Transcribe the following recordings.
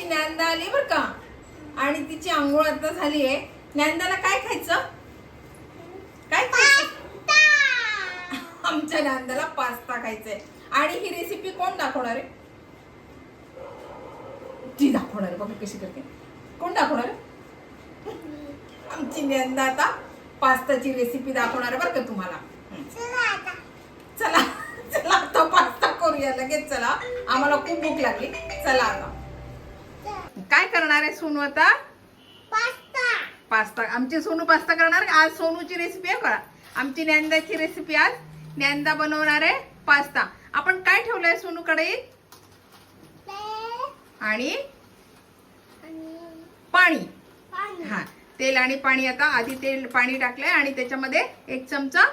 ज्ञानदा आली बर का आणि तिची आंघोळ आता झाली आहे. ज्ञानदाला काय खायचं? काय खायचं? आमच्या ज्ञानदाला पास्ता खायचंय. आणि ही रेसिपी कोण दाखवणार आहे? ती दाखवणार आहे. बघा कशी करते. कोण दाखवणार आहे? आमची ज्ञानदा आता पास्ताची रेसिपी दाखवणार आहे बरं का तुम्हाला. चला चला आता पास्ता करूया लगेच. चला आम्हाला खूप भूक लागली. चला आता काय करणार आहे सोनू आता? पास्ता. आमची सोनू पास्ता करणार. आज सोनूची रेसिपी आहे का? आमची ज्ञानदाची रेसिपी. आज ज्ञानदा बनवणार आहे पास्ता. आपण काय ठेवलंय सोनू कढईत? आणि पाणी. हा, तेल आणि पाणी. आता आधी तेल पाणी टाकलंय आणि त्याच्यामध्ये 1 चमचा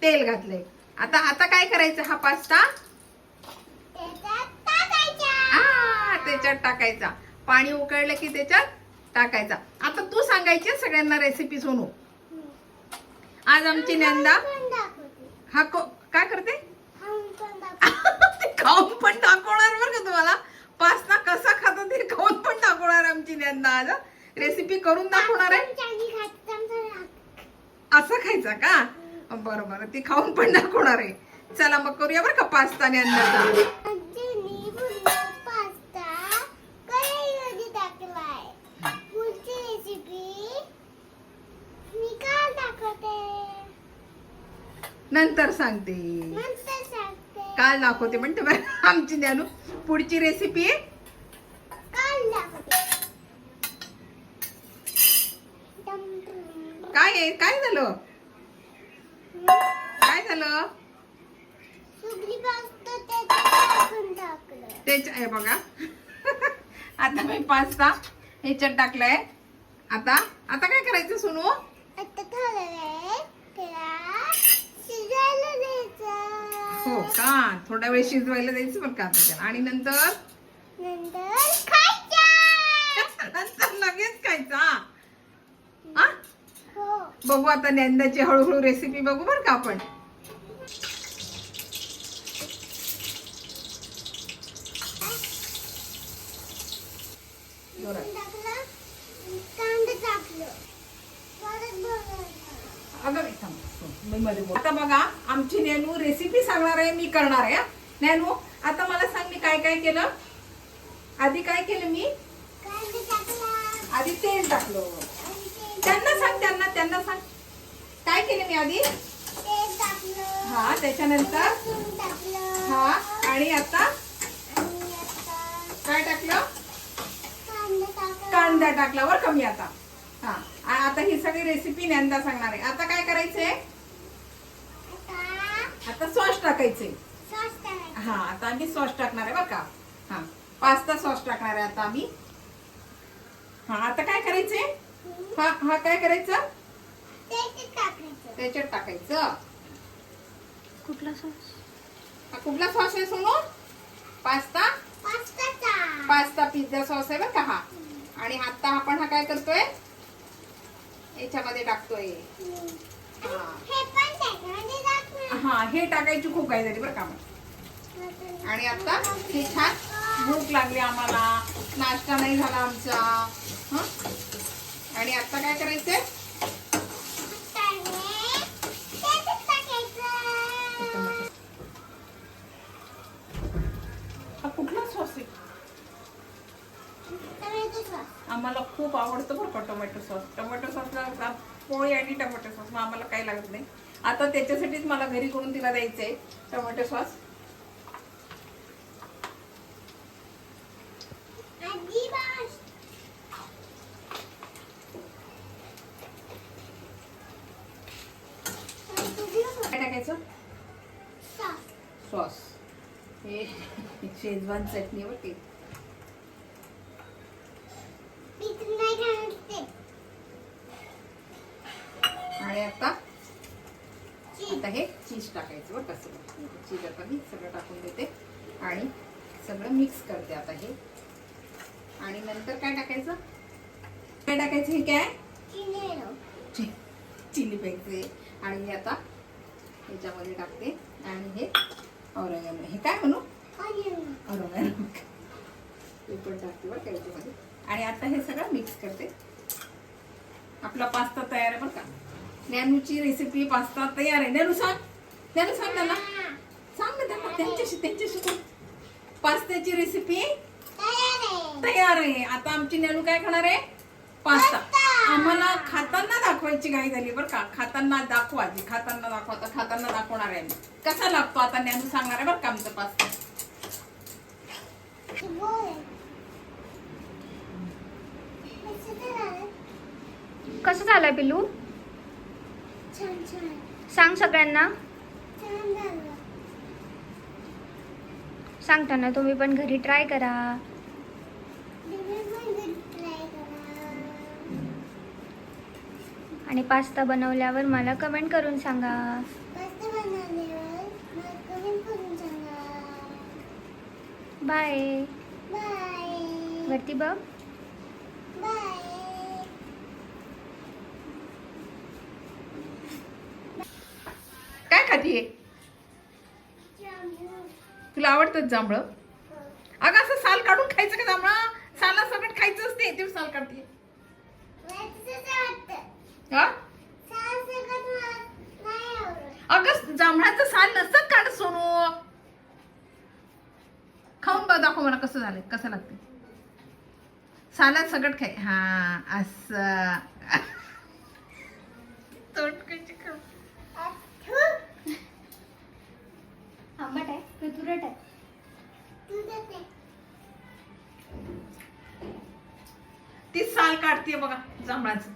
तेल घातलंय. आता आता काय करायचं? हा पास्ता त्याच्यात टाकायचा. पाणी उकळलं की त्याच्यात टाकायचा. आता तू सांगायची सगळ्यांना रेसिपी सोनू. आज आमची ज्ञानदा हा काय करते? खाऊन पण दाखवणार बरं का तुम्हाला. पास्ता कसा खातो ते खाऊन पण दाखवणार आमची ज्ञानदा. आज रेसिपी करून दाखवणार आहे. असं खायचा का? बरं बरं, ती खाऊन पण दाखवणार आहे. चला मग करूया बरं का पास्ता ज्ञानदाचा. नंतर सांगते. काल दाखवते म्हणते आमची ज्ञानू. पुढची रेसिपी काय आहे? काय झालं? काय झालं? त्याच्या हे बघा. आता मी पास्ता ह्याच्यात टाकलाय. आता आता काय करायचं सोनू? हो का? थोडा वेळ शिजवायला द्यायचं बरं का आता. आणि नंतर नंतर लगेच खायचा. बघू आता ज्ञानदाची हळूहळू रेसिपी बघू बरं का आपण. आता बघा आमची नॅनू रेसिपी सांगणार आहे. मी करणार आहे. नॅनू आता मला सांग, मी काय काय केलं? आधी काय केलं मी? आधी तेल टाकलं. त्यांना सांग, त्यांना सांग काय केलं मी आधी. हा, त्याच्यानंतर हा, आणि आता काय टाकलं? कांदा टाकला बरं का मी आता. हा, आता ही सगळी रेसिपी ज्ञानदा सांगणार आहे. आता काय करायचंय? आता सॉस टाकायचंय. हा, आता आम्ही सॉस टाकणार आहे बरं का. हा, पास्ता सॉस टाकणार आहे आता आम्ही. हा, आता काय करायचंय? हा हा, काय करायचं? त्याच्यात टाकायचं. कुठला सॉस? कुठला सॉस आहे सोनू? पास्ता पिझ्झा सॉस आहे बरं का हा. आणि आता आपण हा काय करतोय? याच्यामध्ये टाकतोय. हा, हे टाकायची खूप काय झाली बरं का. आणि आता हे छान. भूक लागली आम्हाला, नाश्ता नाही झाला आमचा. आणि आता काय करायचंय? हा कुठला सॉस आहे? आम्हाला खूप आवडतं बरं का टोमॅटो सॉस. टोमॅटो सॉसला पोळी आणि टोमॅटो सॉस, मग आम्हाला काही लागत नाही. आता त्याच्यासाठीच मला घरी करून तिला द्यायचंय टोमॅटो सॉस. काय टाकायचं? सॉस. हे शेजवान चटणी होती. आणि आता हे चीज टाकायचं बरं कसं. चीज आता मी सगळं टाकून देते आणि सगळं मिक्स करते आता हे. आणि नंतर काय टाकायचं? काय टाकायचं? हे काय? Chilli flakes. आणि मी आता ह्याच्यामध्ये टाकते. आणि हे ऑरेगॅनो. हे काय म्हणू? ऑरेगॅनो. हे पण टाकते बरं का याच्यामध्ये. आणि आता हे सगळं मिक्स करते. आपला पास्ता तयार आहे बरं का. नॅनूची रेसिपी पास्ता तयार आहे. नॅनू सांग त्यांना, सांग ना त्यांना, त्यांच्याशी पास्त्याची रेसिपी तयार आहे. आता आमची नॅनू काय खाणार आहे? पास्ता. आम्हाला खाताना दाखवायची घाई झाली बरं का. खाताना दाखवा, खाताना दाखवा. आता खाताना दाखवणार आहे. कसा लागतो आता नॅनू सांगणार आहे बरं का आमचा पास्ता. कसं झालंय पिल्लू? सांग सगळ्यांना. सांगताना तुम्ही पण घरी ट्राय करा. आणि पास्ता बनवल्यावर मला कमेंट करून सांगा. बाय. वरती बघ. काय खातीये? तुला आवडतं जांभळं? अगं असं साल काढून खायचं का जांभळं? साला सगळं खायचं असते. ते साल काढते. अगं जांभळाचं साल नसतं काढ सोनू. खाऊन बघ, दाखव मला कसं झालंय, कसं लागतं. सालात सगळं खाय. हा असं तोंडकची खाऊ. आंबट आहे की तुरट आहे? ती साल काढते बघा जांभळाचं.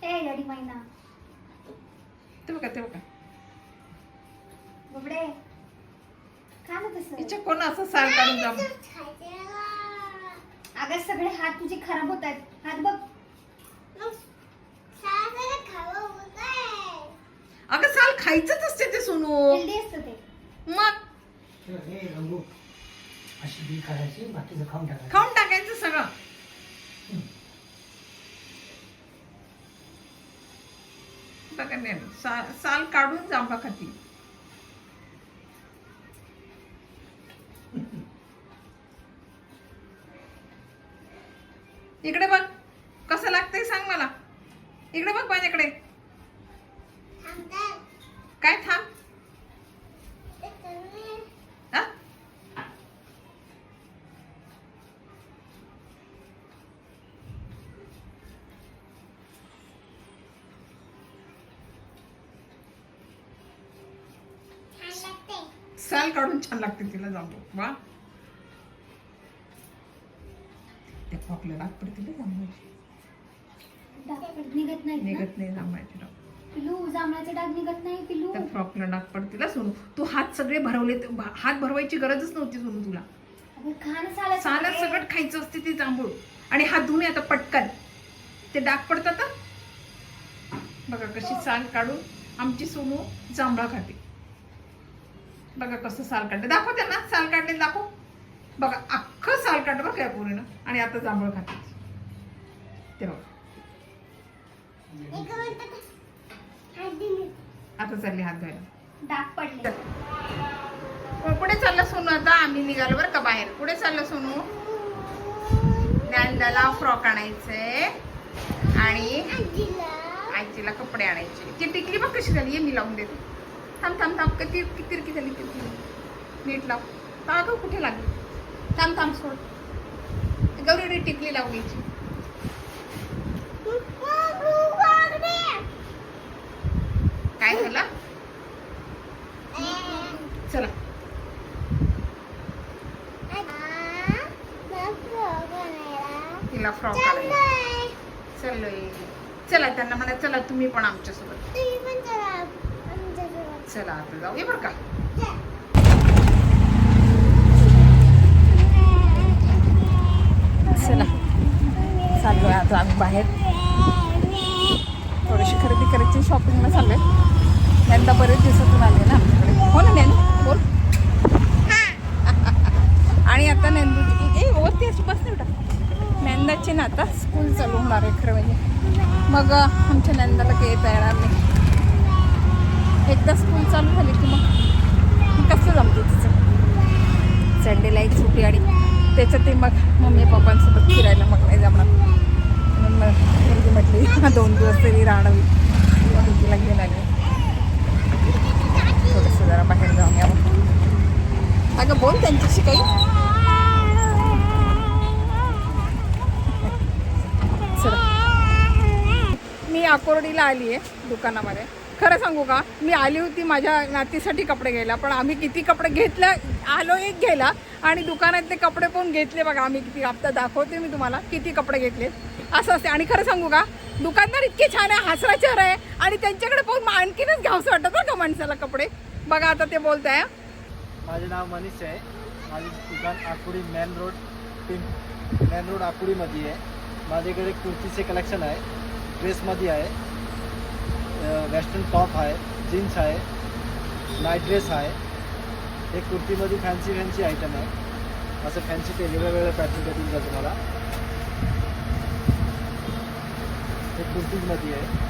ए लडी मैना. ते बघा बुबडे खा ना तसं. तिच्या कोण असं साल काढून जांभळ. अगं सगळे हात तुझे खराब होत आहेत. हात बघ. अगं साल खायचंच असते ते सोनू. हेल्दी असतं ते. मग अशी बी काढायची, बाकीचं खाऊन टाकायचं सगळं. बघा नाही साल काढून जांभळा खाती. इकडे बघ कसं लागतंय सांग मला. इकडे बघ माझ्याकडे. काय थांब? हा? साल काढून छान लागते तिला जांभूळ. वा त्या खोकल्या लाग पडते ना जांभळाची. निघत नाही. निघत नाही जांभळाची डाग. पिलू जांभळाचे डाग निघत नाही पिलू. त्या फ्रॉकला डाग पडते ना सोनू. तू हात सगळे भरवले. हात भरवायची गरजच नव्हती सोनू तुला. सालात सगळं खायचं असते ते जांभूळ. आणि हात धुणे आता पटकन. ते डाग पडतात ना. बघा कशी साल काढून आमची सोनू जांभळा खाते. बघा कसं साल काढले. दाखव त्यांना साल काढले दाखव. बघा अख्खं साल काढलं बघा या पोरीनं. आणि आता जांभळ खाते ते बघा. आता चालली हात धुवायला. डाग पडले. कुठे चालला सोनू आता? आम्ही निघालो बरं का बाहेर. कुठे चाललं सोनू? नंदाला फ्रॉक आणायचंय आणि आजीला कपडे आणायचे. ती टिकली बघ कशी झाली. ये मी लावून देते. थांब किती तिरकी झाली. किती नीट लाव. अगं कुठे लागली? थांब सोड. गौरी टिकली लावून घ्यायची. काय झालं? चला तिला फ्रॉक चाललोय. चला त्यांना म्हणा चला तुम्ही पण आमच्यासोबत. चला आता जाऊया बरं का. चला चाललोय आता आम्ही बाहेर. थोडीशी खरेदी करायची. शॉपिंगला चाललोय. नंदा बरेच दिवसातून आले ना आमच्याकडे. हो ना नंदू बोल. आणि आता नंदूची वरती अशी बस नाही बेटा. नंदाची ना आता स्कूल चालू होणार आहे खरं म्हणजे. मग आमच्या नंदाला काही येता येणार नाही. एकदा स्कूल चालू झाली की मग कसं जमते तिचं. संडेला एक सुट्टी आणि त्याच्यात ते मग मम्मी पप्पांसोबत फिरायला मग नाही जमणार. म्हणून मग मुलगी म्हटली 2 दिवस तरी राहणं तिला घेऊन आले. थोडंसं जरा बाहेर जाऊन यावं. अगं बोल त्यांच्याशी काही. चला मी आकोर्डीला आली आहे दुकानामध्ये. खरं सांगू का, मी आली होती माझ्या नातीसाठी कपडे घ्यायला, पण आम्ही किती कपडे घेतले. आलो एक घ्यायला आणि दुकानातले कपडे पण घेतले. बघा आम्ही किती, आता दाखवते मी तुम्हाला किती कपडे घेतले. असं असते. आणि खरं सांगू का, दुकानदार इतके छान आहे, हसरा चेहरा आहे आणि त्यांच्याकडे पाहून आणखीनच घ्यावंसं वाटतं बरं का माणसाला कपडे. बघा आता ते बोलत आहे. माझे नाव मनीष आहे. माझे दुकान आकुडी मेन रोड आकुडीमध्ये आहे. माझ्याकडे कुर्तीचे कलेक्शन आहे, ड्रेसमध्ये आहे, वेस्टर्न टॉप आहे, जीन्स आहे, नाईट ड्रेस आहे. एक कुर्तीमध्ये फॅन्सी आयटम आहे. असं फॅन्सी ते वेगवेगळ्या पॅटर्न भेटून जातं तुम्हाला. हे कुर्तीजमध्ये आहे.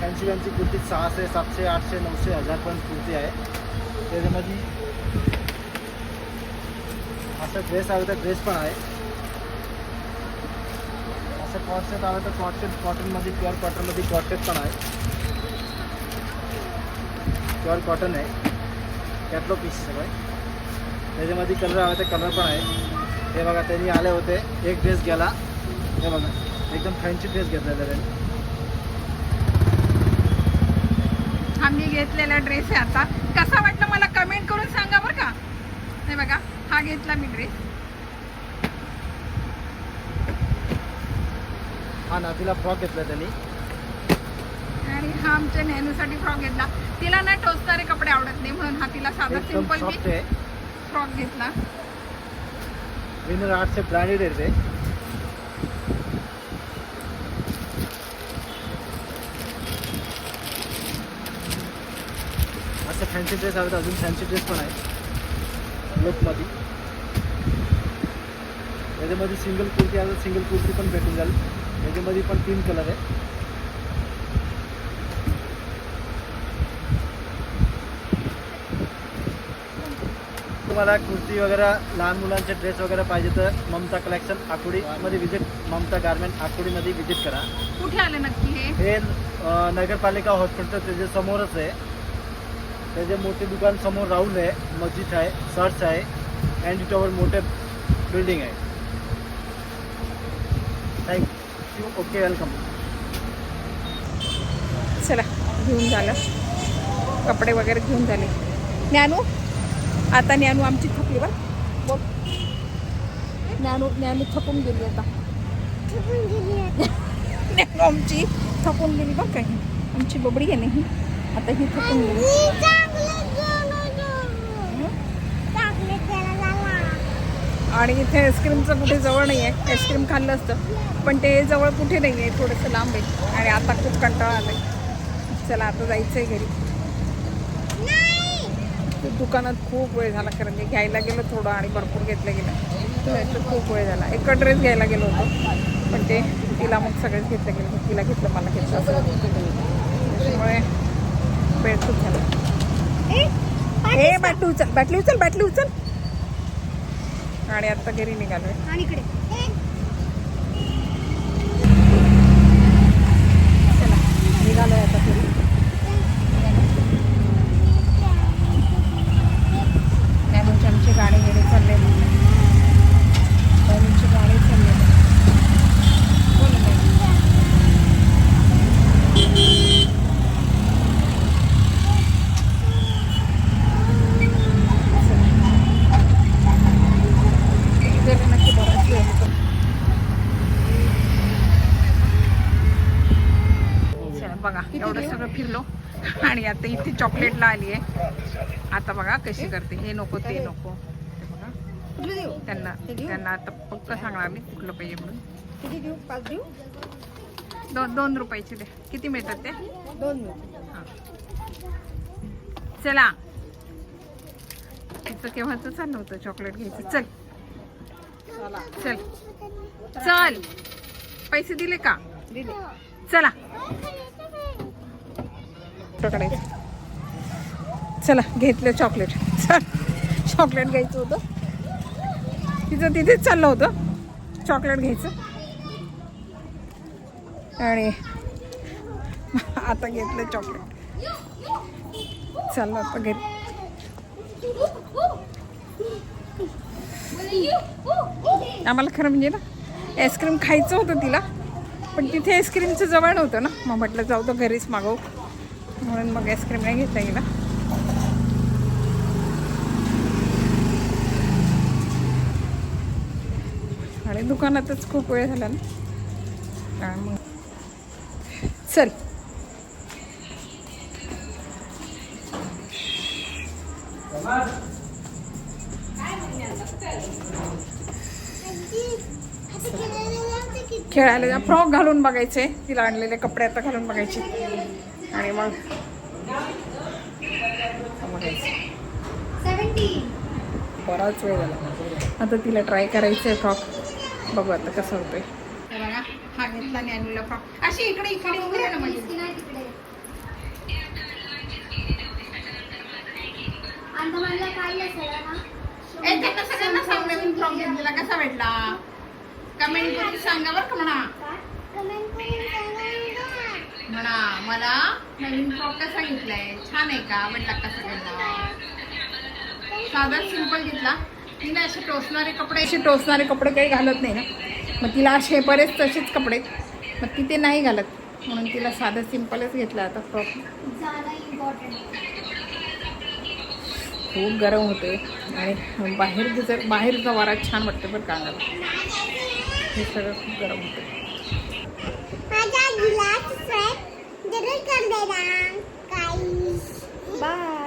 फॅन्सी कुर्ती 600, 700, 800, 900, 1000 पण कुर्ती आहे. त्याच्यामध्ये असं ड्रेस आहे तर ड्रेस पण आहे. असं कॉटसेट आलं तर कॉटसेट, कॉटनमध्ये प्युअर कॉटनमध्ये कॉटसेट पण आहे. प्युअर कॉटन आहे, कॅटलॉग पीस सगळं. त्याच्यामध्ये कलर आला तर कलर पण आहे. हे बघा त्यांनी आले होते, एक ड्रेस गेला. हे बघा एकदम फॅन्सी ड्रेस घेतलेला त्यांनी. आम्ही घेतलेला ड्रेस आहे. आता कसा वाटलं मला कमेंट करून सांगा बरं का. हे बघा हा घेतला मी ड्रेस. हा नातीला फ्रॉक घेतला त्यांनी. आणि हा आमच्या नेहरूसाठी फ्रॉक घेतला. तिला ना टोचणारे कपडे आवडत नाही म्हणून हा तिला साधा एकदम सिंपल सॉफ्ट मी आहे. फ्रॉक घेतला. विनर आर्टचे ब्रँडेड आहे ते. असं फॅन्सी ड्रेस आहे तर अजून फॅन्सी ड्रेस पण आहे लुकमध्ये. याच्यामध्ये सिंगल कुर्ती आहे, सिंगल कुर्ती पण भेटून जाईल. याच्यामध्ये पण 3 कलर आहे. तुम्हाला कुर्ती वगैरे लहान मुलांचे ड्रेस वगैरे पाहिजे तर ममता कलेक्शन आकुडीमध्ये विजिट, ममता गारमेंट आकुडीमध्ये विजिट करा. कुठे आले नक्की हे? हे नगरपालिका हॉस्पिटल त्याच्या समोरच आहे. त्याचे मोठे दुकान समोर राहुल आहे, मस्जिद आहे, चर्च आहे, अँडी टॉवर मोठे बिल्डिंग आहे. थँक्यू. Okay, welcome. चला घेऊन झालं, कपडे वगैरे घेऊन झाले. ज्ञानू आता ज्ञानू आमची थकली बरं. बघ ज्ञानू थकून गेली आता. ज्ञानू आमची थकून गेली बघ. काही आमची बबडी आहे नाही आता ही थकून गेली. आणि इथे आईस्क्रीमचं कुठे जवळ नाही आहे. आईस्क्रीम खाल्लं असतं पण ते जवळ कुठे नाही आहे, थोडंसं लांब आहे. आणि आता खूप कंटाळा आला आहे. चला आता जायचं आहे घरी. दुकानात खूप वेळ झाला, कारण मी घ्यायला गेलो थोडं आणि भरपूर घेतलं गेलं. त्याच्यात खूप वेळ झाला. एक ड्रेस घ्यायला गेलो होतो पण ते तिला मग सगळेच घेतलं गेलं. तिला घेतलं, मला घेतलं, असं त्याच्यामुळे वेळ खूप झाला. हे बाटली उचल, बाटली उचल, बाटली उचल. आणि आता घरी निघालोय. आणि इकडे चला निघालोय आता घरी. नॅनूची आमची गाडी घेणे चालले. नॅनूची गाडी चालले. नक्की बराच वेळ होतो. चला बघा एवढं सगळं फिरलो आणि आता इथे चॉकलेटला आली आहे. आता बघा कशी करते. हे नको ते नको. ते बघा त्यांना आता पक्क सांगणार मी कुठलं पाहिजे म्हणून. किती देऊ? 5 देऊ? 2 रुपयाचे दे. किती मिळतात ते? 2 मिळते. हां चला. तिचं केव्हाच चाललं होतं चॉकलेट घ्यायचं. चल चल चल, पैसे दिले का? दिले. चला पकडायचं. चला घेतलं चॉकलेट. चल चॉकलेट घ्यायचं होतं, तिचं तिथेच चाललं होतं चॉकलेट घ्यायचं. आणि आता घेतलं चॉकलेट. चाललं आता घरी. आम्हाला खरं म्हणजे ना आईस्क्रीम खायचं होतं तिला, पण तिथे आईस्क्रीमचं जवळ नव्हतं ना, मग म्हटलं जाऊ तर घरीच मागवू, म्हणून मग आईस्क्रीम नाही घेता गेला. आणि दुकानातच खूप वेळ झाला ना, मग चल. खेळायला फ्रॉक घालून बघायचे, तिला आणलेले कपडे आता घालून बघायचे आणि मग बघायचे. बराच वेळ झाला, आता तिला ट्राय करायचं आहे फ्रॉक. बघू आता कसं होतंय. बघा हा घेतला नॅनूला फ्रॉक. अशी इकडे इकडे उभी आहे ना म्हणजे. त्यांना सगळ्यांना सांग नवीन फ्रॉक घेतलेला कसा भेटला, कमेंट करून सांगा बरं का. म्हणा मला नवीन फ्रॉक कसा घेतलाय, छान आहे का, आवडला का सगळ्यांना. साधा सिंपल घेतला. तिने असे टोचणारे कपडे काही घालत नाही ना, मग तिला असे बरेच तसेच कपडे, मग ती ते नाही घालत, म्हणून तिला साधा सिंपलच घेतला आता फ्रॉक. खूप गरम होते आणि बाहेरचा वारा छान वाटतं बरं का. हे सगळं खूप गरम होतं. बाय.